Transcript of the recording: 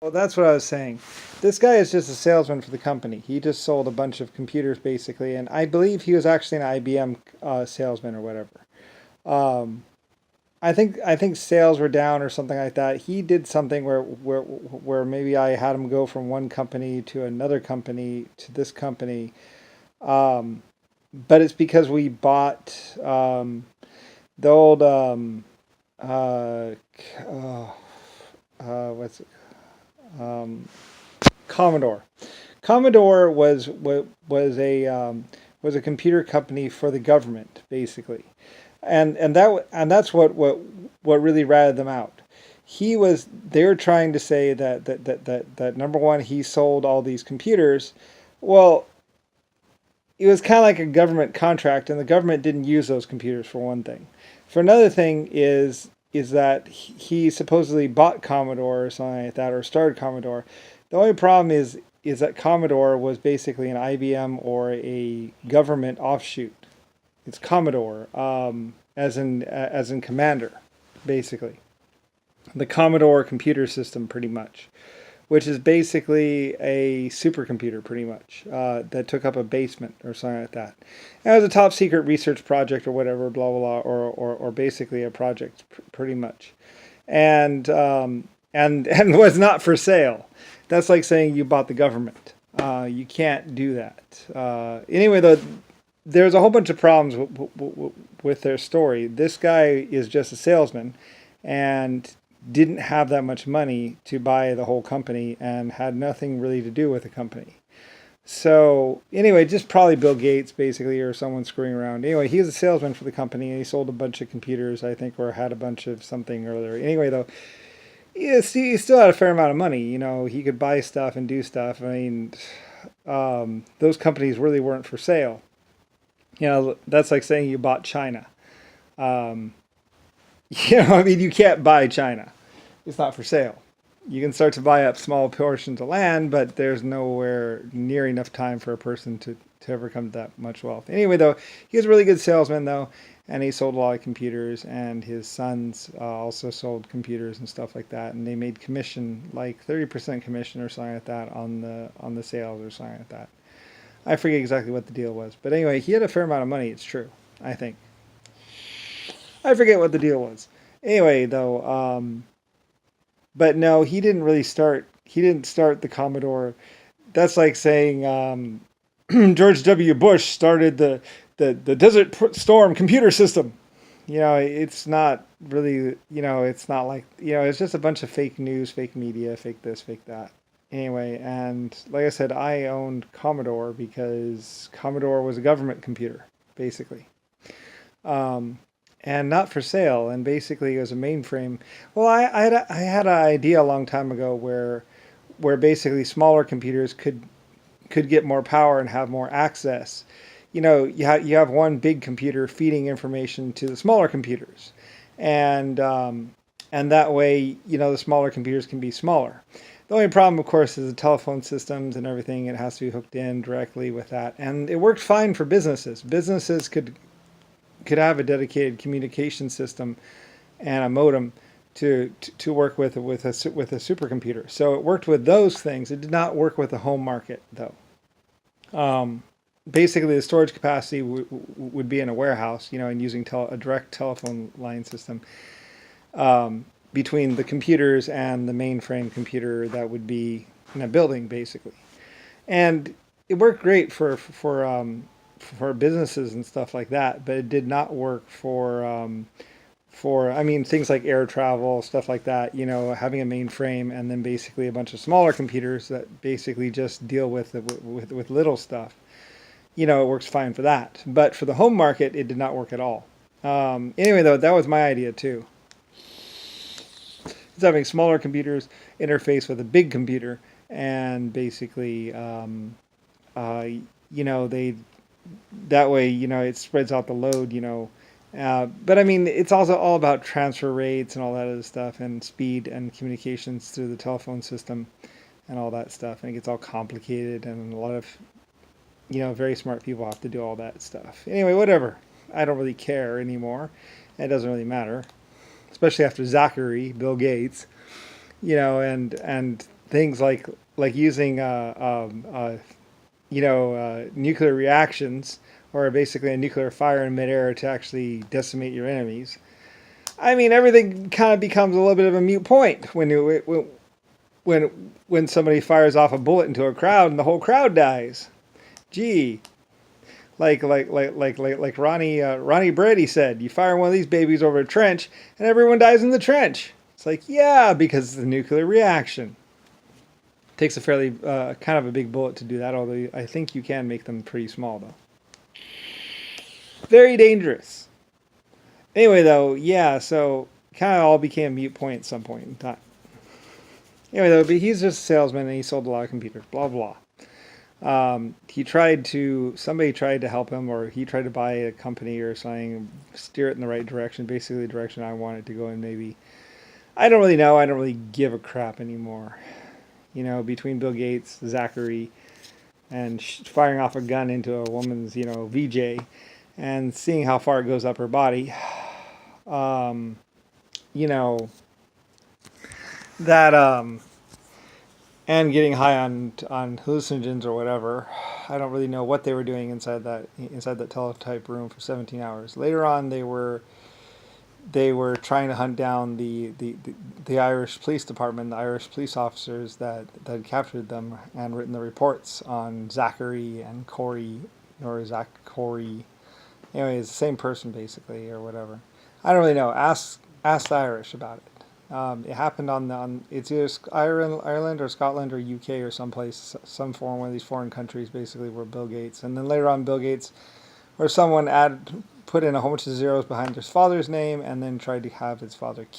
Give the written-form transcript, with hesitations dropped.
Well, that's what I was saying. This guy is just a salesman for the company. He just sold a bunch of computers basically, and I believe he was actually an IBM salesman or whatever. Um, I think sales were down or something like that. He did something where maybe I had him go from one company to another company to this company. Um, but it's because we bought the old uh, what's it? Um, Commodore. Commodore was a computer company for the government basically, and that's what really ratted them out. They were trying to say that number one, he sold all these computers. Well, it was kind of like a government contract, and the government didn't use those computers for one thing. For another thing is that he supposedly bought Commodore or something like that, or started Commodore. The only problem is that Commodore was basically an IBM or a government offshoot. It's Commodore, as in Commander, basically the Commodore computer system, pretty much, which is basically a supercomputer, pretty much, that took up a basement or something like that. And it was a top secret research project or whatever, blah blah blah, or basically a project, pretty much, and was not for sale. That's like saying you bought the government. You can't do that. Anyway, though, there's a whole bunch of problems with their story. This guy is just a salesman, and didn't have that much money to buy the whole company and had nothing really to do with the company. So anyway, just probably Bill Gates basically or someone screwing around. Anyway, he was a salesman for the company and he sold a bunch of computers, I think, or had a bunch of something earlier. Anyway, though, yes, he still had a fair amount of money. He could buy stuff and do stuff. I mean, those companies really weren't for sale. That's like saying you bought China. Um, I mean, you can't buy China. It's not for sale. You can start to buy up small portions of land, but there's nowhere near enough time for a person to ever come to that much wealth. Anyway, though, he was a really good salesman, though, and he sold a lot of computers, and his sons also sold computers and stuff like that, and they made commission, like 30% commission or something like that on the sales or something like that. I forget exactly what the deal was, but anyway, he had a fair amount of money. It's true, I think. I forget what the deal was. Anyway, though, but no, he didn't really start. He didn't start the Commodore. That's like saying George W. Bush started the Desert Storm computer system. It's not really. It's not like. It's just a bunch of fake news, fake media, fake this, fake that. Anyway, and like I said, I owned Commodore because Commodore was a government computer, basically. Um, and not for sale. And basically, it was a mainframe. Well, I had an idea a long time ago where basically smaller computers could get more power and have more access. You have one big computer feeding information to the smaller computers, and and that way, the smaller computers can be smaller. The only problem, of course, is the telephone systems and everything. It has to be hooked in directly with that, and it worked fine for businesses. Businesses could have a dedicated communication system and a modem to work with a supercomputer. So it worked with those things. It did not work with the home market though. Um, Basically, the storage capacity would be in a warehouse, and using a direct telephone line system between the computers and the mainframe computer that would be in a building, basically. And it worked great for businesses and stuff like that, but it did not work for I mean things like air travel, stuff like that. Having a mainframe and then basically a bunch of smaller computers that basically just deal with little stuff. It works fine for that, but for the home market, it did not work at all. Anyway, though, that was my idea too. It's having smaller computers interface with a big computer, and basically, they that way, it spreads out the load, but I mean, it's also all about transfer rates and all that other stuff, and speed and communications through the telephone system and all that stuff. And it gets all complicated, and a lot of, very smart people have to do all that stuff. Anyway, whatever. I don't really care anymore. It doesn't really matter, especially after Zachary, Bill Gates, and things like using nuclear reactions or basically a nuclear fire in midair to actually decimate your enemies. I mean, everything kind of becomes a little bit of a mute point when somebody fires off a bullet into a crowd and the whole crowd dies. Gee, like Ronnie Brady said, you fire one of these babies over a trench and everyone dies in the trench. It's like, yeah, because it's the nuclear reaction. It takes a fairly kind of a big bullet to do that, although I think you can make them pretty small though. Very dangerous. Anyway, though, yeah, so kind of all became a mute point at some point in time. Anyway, though, but he's just a salesman and he sold a lot of computers, blah, blah. Somebody tried to help him, or he tried to buy a company or something, steer it in the right direction, basically the direction I want it to go in, maybe. I don't really know. I don't really give a crap anymore. You know, between Bill Gates, Zachary, and firing off a gun into a woman's, VJ, and seeing how far it goes up her body, you know, that, and getting high on hallucinogens or whatever. I don't really know what they were doing inside that teletype room for 17 hours. Later on, they were trying to hunt down the Irish police department, the Irish police officers that had captured them and written the reports on Zachary and Corey, or Zach Corey. Anyway, it's the same person basically, or whatever. I don't really know. Ask the Irish about it. It happened on it's either Ireland or Scotland or UK or someplace, one of these foreign countries, basically, where Bill Gates, and then later on Bill Gates, or someone put in a whole bunch of zeros behind his father's name and then tried to have his father